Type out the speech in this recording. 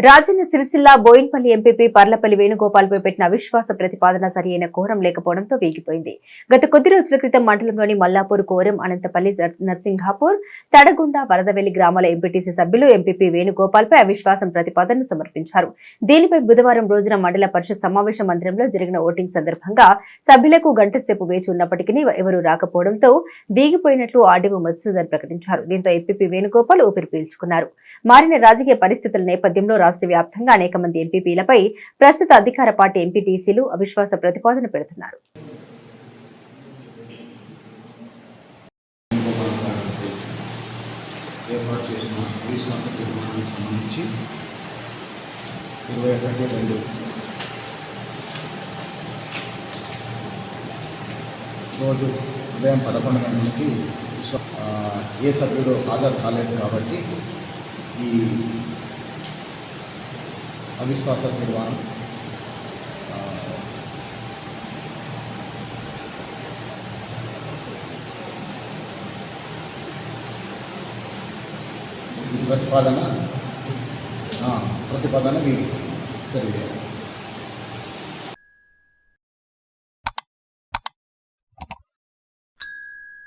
Rajanna Sircilla Boinpally MPP Parlapalli వేణుగోపాల్పై పెట్టిన అవిశ్వాస ప్రతిపాదన సరియైన కోరం లేకపోవడంతో వీగిపోయింది. గత కొద్ది రోజుల క్రితం మండలంలోని మల్లాపూర్, కోరం, అనంతపల్లి, నర్సింఘాపూర్, తడగుండ, వరదవెల్లి గ్రామాల ఎంపీటీసీ సభ్యులు ఎంపీపీ వేణుగోపాల్పై అవిశ్వాసం ప్రతిపాదనను సమర్పించారు. దీనిపై బుధవారం రోజున మండల పరిషత్ సమావేశ మందిరంలో జరిగిన ఓటింగ్ సందర్భంగా సభ్యులకు గంటసేపు వేచి ఉన్నప్పటికీ ఎవరూ రాకపోవడంతో వీగిపోయినట్లు ఆర్డీఓ మధుసూదన్ ప్రకటించారు. దీంతో ఎంపీపీ వేణుగోపాల్ ఊపిరి పీల్చుకున్నారు. మారిన రాజకీయ పరిస్థితుల నేపథ్యంలో రాష్ట్ర వ్యాప్తంగా అనేక మంది ఎంపీపీలపై ప్రస్తుత అధికార పార్టీ ఎంపీటీసీలు అవిశ్వాస ప్రతిపాదన పెడుతున్నారు. ఏర్పాటు చేసిన అవిశ్వాస తీర్మానానికి సంబంధించి 21/2 రోజు ఉదయం 11 గంటలకి ఏ సభ్యుడు హాజరు కాలేదు కాబట్టి ఈ అవిశ్వాస తీర్మానం ప్రతిపాదన మీకు తెలియజేయాలి.